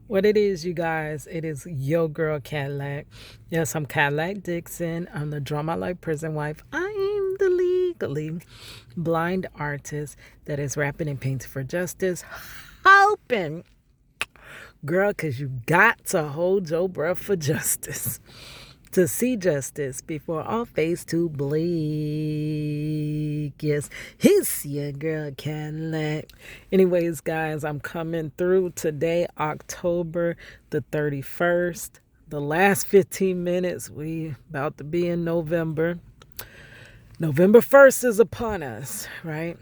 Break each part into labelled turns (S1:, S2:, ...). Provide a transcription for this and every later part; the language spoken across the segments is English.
S1: What it is, you guys, it is your girl Cadillac. Yes, I'm Cadillac Dixon. I'm the Drama Like Prison Wife. I'm the legally blind artist that is rapping and painting for justice. Hoping, girl, because you got to hold your breath for justice. To see justice before all face to bleak. Yes, it's your girl Cadillac. Anyways, guys, I'm coming through today, October the 31st. The last 15 minutes, we about to be in November. November 1st is upon us, right?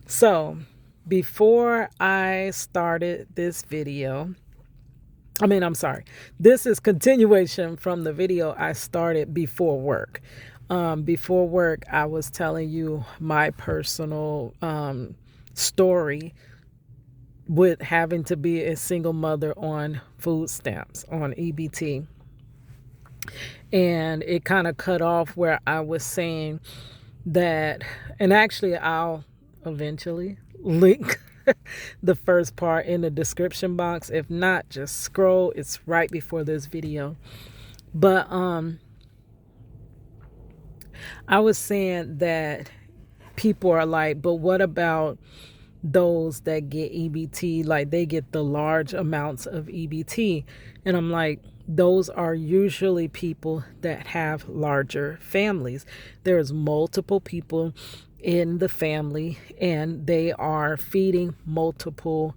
S1: So, before I started this video, I'm sorry. This is continuation from the video I started before work. Before work, I was telling you my personal story with having to be a single mother on food stamps, on EBT. And it kind of cut off where I was saying that, and actually, I'll eventually link the first part in the description box. If not, just scroll. It's right before this video. But I was saying that people are like, but what about those that get EBT? Like, they get the large amounts of EBT. And I'm like, those are usually people that have larger families. There's multiple people in the family and they are feeding multiple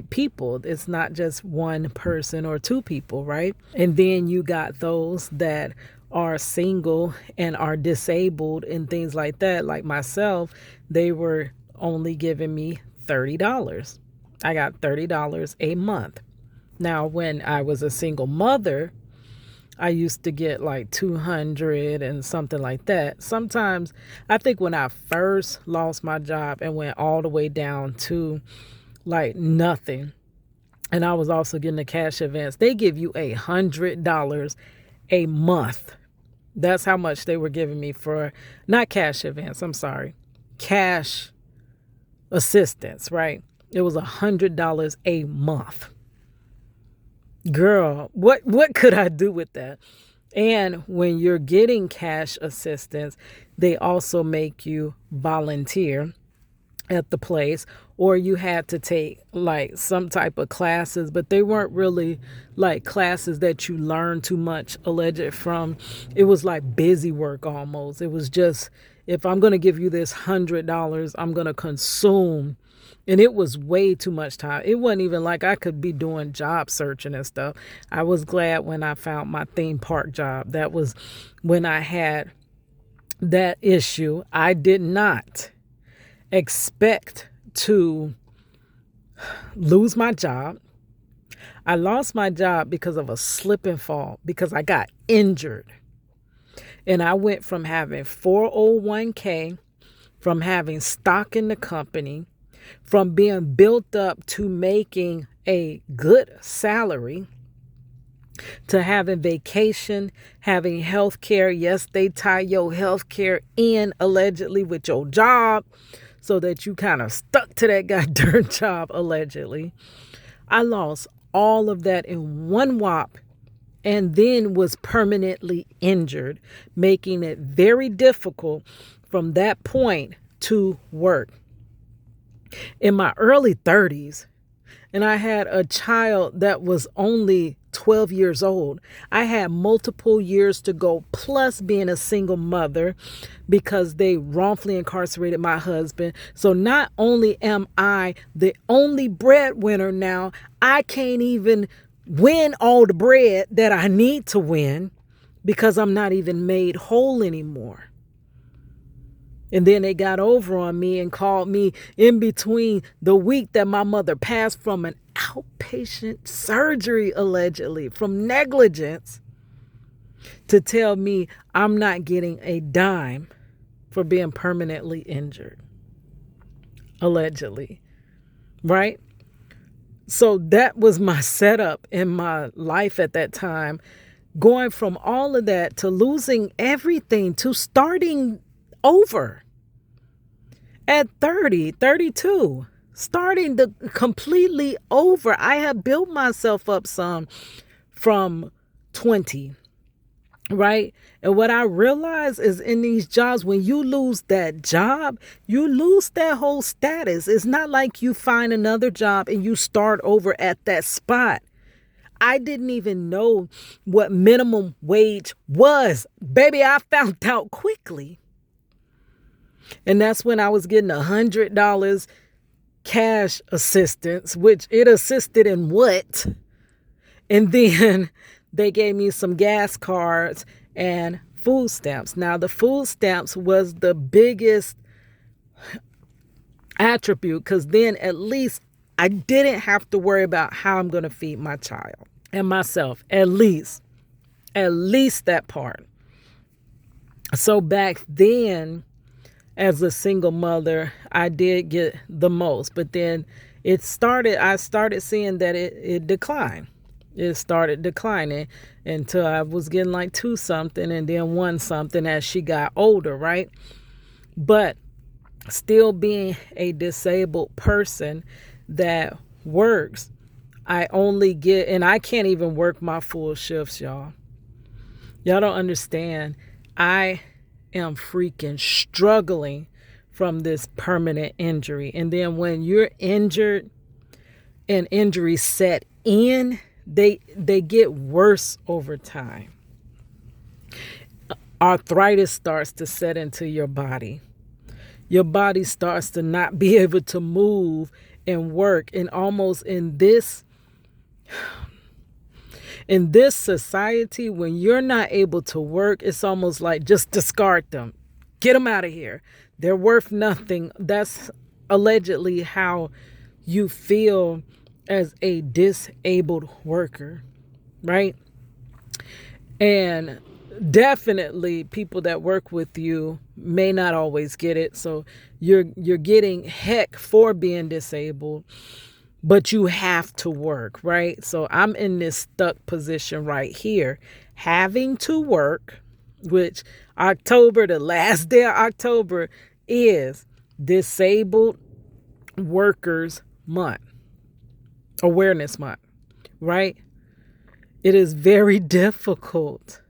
S1: people. It's not just one person or two people, right? And then you got those that are single and are disabled and things like that. Like myself, they were only giving me $30. I got $30 a month. Now, when I was a single mother, I used to get like 200 and something like that. Sometimes, I think when I first lost my job and went all the way down to like nothing, and I was also getting a cash advance, they give you $100 a month. That's how much they were giving me for, not cash advance, I'm sorry, cash assistance, right? It was $100 a month. Girl, what could I do with that? And when you're getting cash assistance, they also make you volunteer at the place, or you had to take like some type of classes, but they weren't really like classes that you learn too much alleged from. It was like busy work almost. It was just, if I'm going to give you this $100, I'm going to consume. And it was way too much time. It wasn't even like I could be doing job searching and stuff. I was glad when I found my theme park job. That was when I had that issue. I did not expect to lose my job. I lost my job because of a slip and fall, because I got injured. And I went from having 401k, from having stock in the company, from being built up to making a good salary, to having vacation, having health care. Yes, they tie your health care in allegedly with your job so that you kind of stuck to that goddamn job allegedly. I lost all of that in one whop and then was permanently injured, making it very difficult from that point to work. In my early 30s, and I had a child that was only 12 years old. I had multiple years to go, plus being a single mother because they wrongfully incarcerated my husband. So not only am I the only breadwinner now, I can't even win all the bread that I need to win because I'm not even made whole anymore. And then they got over on me and called me in between the week that my mother passed from an outpatient surgery, allegedly, from negligence, to tell me I'm not getting a dime for being permanently injured, allegedly, right? So that was my setup in my life at that time, going from all of that to losing everything to starting over at 30, 32. starting to completely over. I have built myself up some from 20, right? And what I realize is in these jobs, when you lose that job, you lose that whole status. It's not like you find another job and you start over at that spot. I didn't even know what minimum wage was. Baby, I found out quickly. And that's when I was getting $100 cash assistance, which it assisted in what? And then they gave me some gas cards and food stamps. Now, the food stamps was the biggest attribute because then at least I didn't have to worry about how I'm going to feed my child and myself. At least that part. So back then, as a single mother, I did get the most, but then I started seeing that it declined. It started declining until I was getting like 2 something and then 1 something as she got older, right? But still being a disabled person that works, I only get, and I can't even work my full shifts, y'all. Y'all don't understand. I am freaking struggling from this permanent injury. And then when you're injured and injuries set in, they get worse over time. Arthritis starts to set into your body. Your body starts to not be able to move and work. And almost in this society, when you're not able to work, it's almost like just discard them. Get them out of here. They're worth nothing. That's allegedly how you feel as a disabled worker, right? And definitely people that work with you may not always get it. So you're getting heck for being disabled, but you have to work, right? So I'm in this stuck position right here, having to work, which October, the last day of October, is Disabled Workers Month, Awareness Month, right? It is very difficult.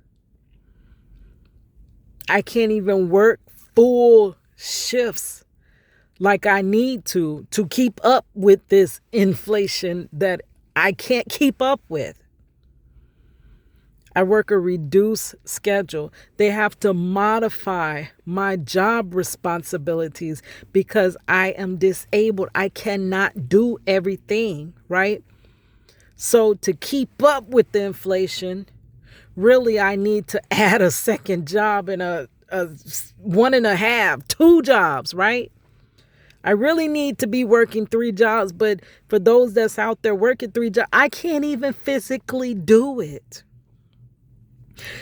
S1: I can't even work full shifts like I need to keep up with this inflation that I can't keep up with. I work a reduced schedule. They have to modify my job responsibilities because I am disabled. I cannot do everything, right? So to keep up with the inflation, really I need to add a second job and a 1.5, 2 jobs, right? I really need to be working 3 jobs, but for those that's out there working 3 jobs, I can't even physically do it.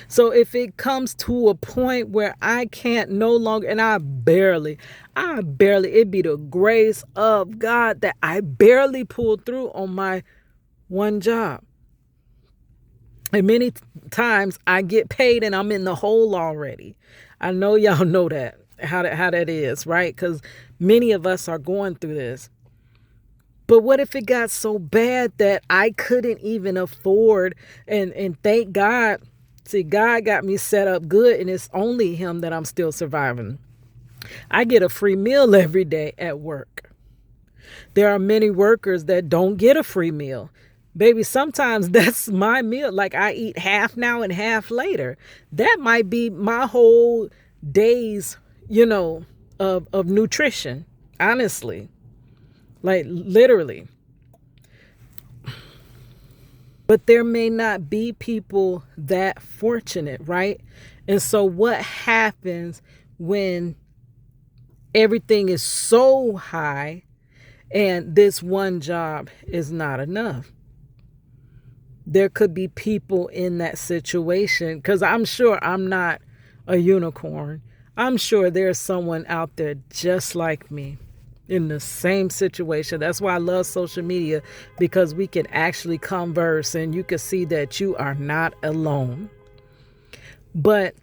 S1: So if it comes to a point where I can't no longer, and I barely, it be the grace of God that I barely pulled through on my one job. And many times I get paid and I'm in the hole already. I know y'all know that, how that is, right? Because many of us are going through this. But what if it got so bad that I couldn't even afford, and thank God, see, God got me set up good, and it's only him that I'm still surviving. I get a free meal every day at work. There are many workers that don't get a free meal. Baby, sometimes that's my meal. Like I eat half now and half later. That might be my whole day's, of nutrition, honestly. Like literally. But there may not be people that fortunate, right? And so what happens when everything is so high and this one job is not enough? There could be people in that situation, because I'm sure I'm not a unicorn. I'm sure there's someone out there just like me in the same situation. That's why I love social media, because we can actually converse and you can see that you are not alone. But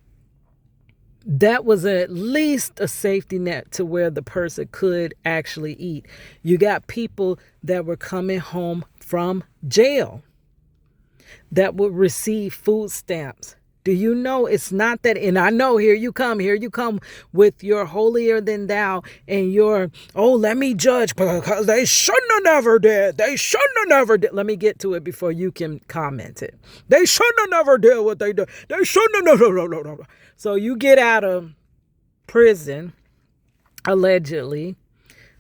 S1: that was at least a safety net to where the person could actually eat. You got people that were coming home from jail that would receive food stamps. Do you know it's not that? And I know here you come with your holier than thou and your, oh, let me judge because they shouldn't have never did. They shouldn't have never did. Let me get to it before you can comment it. They shouldn't have never did what they did. They shouldn't have never. So you get out of prison, allegedly,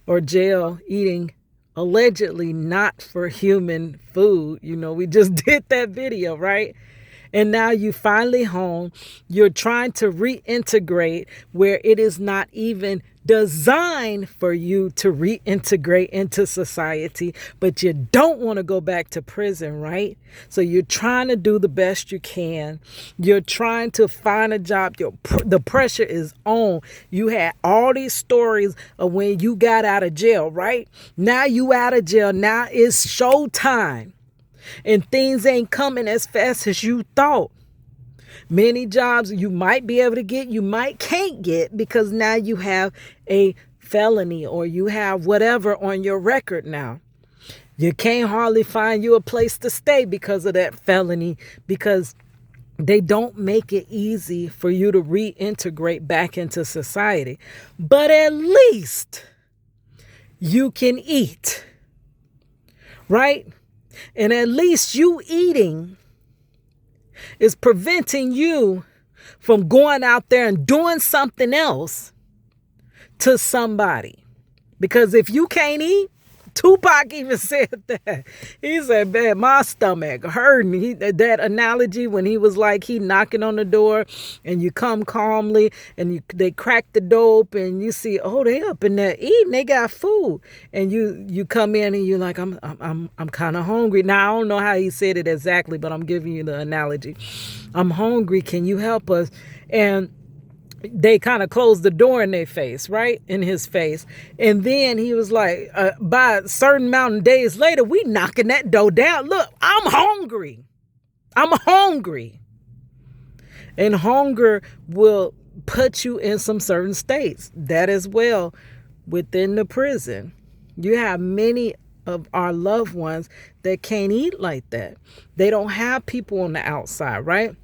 S1: or jail eating allegedly not for human food. You know, we just did that video, right? And now you finally home. You're trying to reintegrate where it is not even designed for you to reintegrate into society, but you don't want to go back to prison, right? So you're trying to do the best you can. You're trying to find a job. The pressure is on. You had all these stories of when you got out of jail, right? Now you out of jail. Now it's showtime. And things ain't coming as fast as you thought. Many jobs you might be able to get, you might can't get because now you have a felony or you have whatever on your record now. You can't hardly find you a place to stay because of that felony, because they don't make it easy for you to reintegrate back into society. But at least you can eat, right? And at least you eating is preventing you from going out there and doing something else to somebody. Because if you can't eat, Tupac even said that. He said, man, my stomach hurting. That analogy when he was like, he knocking on the door and you come calmly and they crack the door open and you see, oh, they up in there eating. They got food. And you come in and you're like, I'm kind of hungry. Now, I don't know how he said it exactly, but I'm giving you the analogy. I'm hungry. Can you help us? And they kind of closed the door in their face, right? In his face. And then he was like, by a certain amount of days later, we knocking that door down. Look, I'm hungry. I'm hungry. And hunger will put you in some certain states. That as well within the prison. You have many of our loved ones that can't eat like that. They don't have people on the outside, right?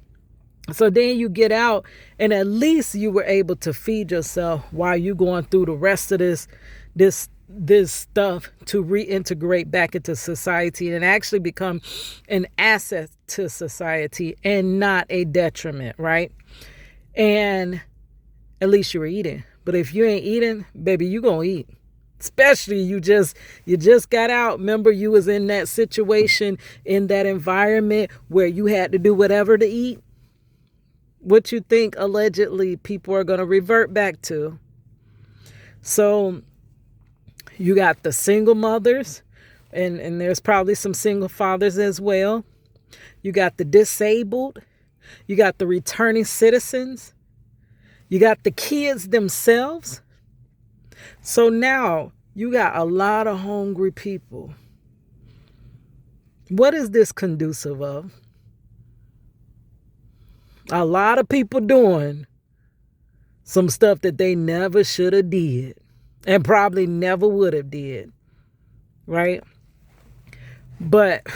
S1: So then you get out and at least you were able to feed yourself while you going through the rest of this stuff to reintegrate back into society and actually become an asset to society and not a detriment, right? And at least you were eating. But if you ain't eating, baby, you gonna eat. Especially you just got out. Remember, you was in that situation, in that environment where you had to do whatever to eat. What you think allegedly people are going to revert back to. So you got the single mothers, and there's probably some single fathers as well. You got the disabled. You got the returning citizens. You got the kids themselves. So now you got a lot of hungry people. What is this conducive of? A lot of people doing some stuff that they never should have did and probably never would have did, right? But,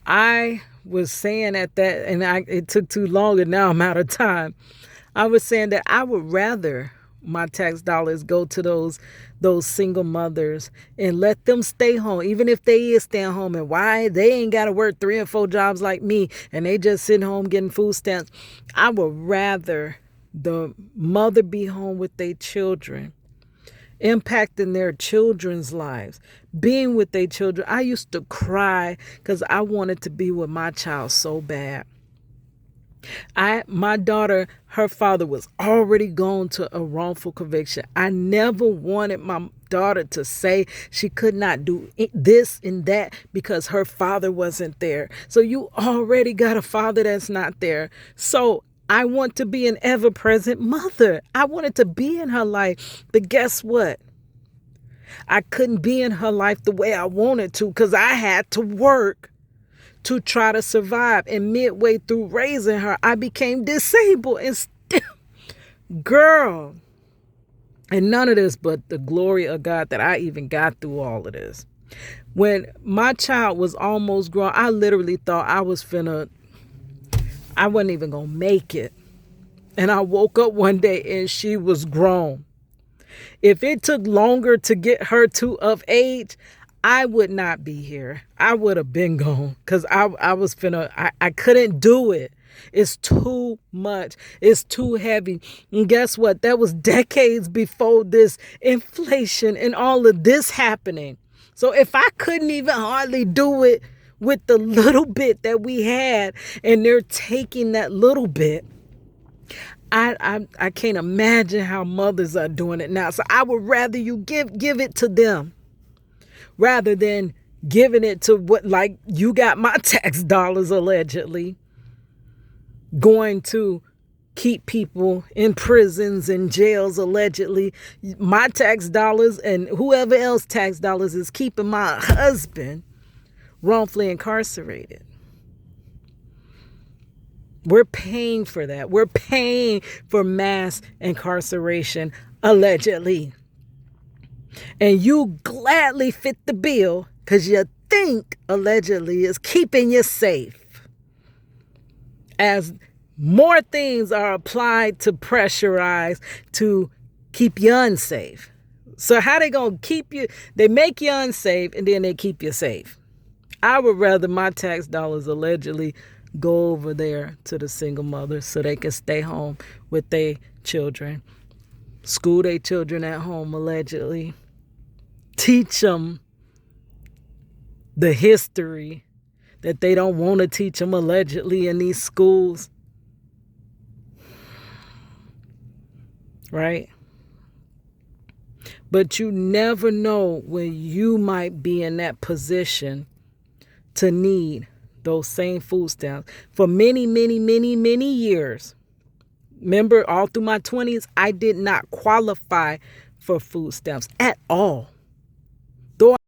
S1: I was saying at that, and it took too long and now I'm out of time. I was saying that I would rather my tax dollars go to those single mothers and let them stay home, even if they is staying home. And why they ain't got to work 3 or 4 jobs like me and they just sitting home getting food stamps. I would rather the mother be home with their children, impacting their children's lives, being with their children. I used to cry because I wanted to be with my child so bad. My daughter, her father was already gone to a wrongful conviction. I never wanted my daughter to say she could not do this and that because her father wasn't there. So you already got a father that's not there. So I want to be an ever-present mother. I wanted to be in her life. But guess what? I couldn't be in her life the way I wanted to because I had to work to try to survive. And midway through raising her, I became disabled and still, girl. And none of this but the glory of God that I even got through all of this. When my child was almost grown, I literally thought I wasn't even going to make it. And I woke up one day and she was grown. If it took longer to get her to of age, I would not be here. I would have been gone because I couldn't do it. It's too much. It's too heavy. And guess what? That was decades before this inflation and all of this happening. So if I couldn't even hardly do it with the little bit that we had, and they're taking that little bit, I can't imagine how mothers are doing it now. So I would rather you give it to them rather than giving it to what, like you got my tax dollars allegedly going to keep people in prisons and jails allegedly. My tax dollars and whoever else tax dollars is keeping my husband wrongfully incarcerated. We're paying for that. We're paying for mass incarceration allegedly. And you gladly fit the bill because you think allegedly is keeping you safe. As more things are applied to pressurize to keep you unsafe. So how they going to keep you? They make you unsafe and then they keep you safe. I would rather my tax dollars allegedly go over there to the single mothers so they can stay home with their children, school their children at home allegedly, teach them the history that they don't want to teach them allegedly in these schools. Right? But you never know when you might be in that position to need those same food stamps. For many, many, many, many years, remember all through my 20s, I did not qualify for food stamps at all.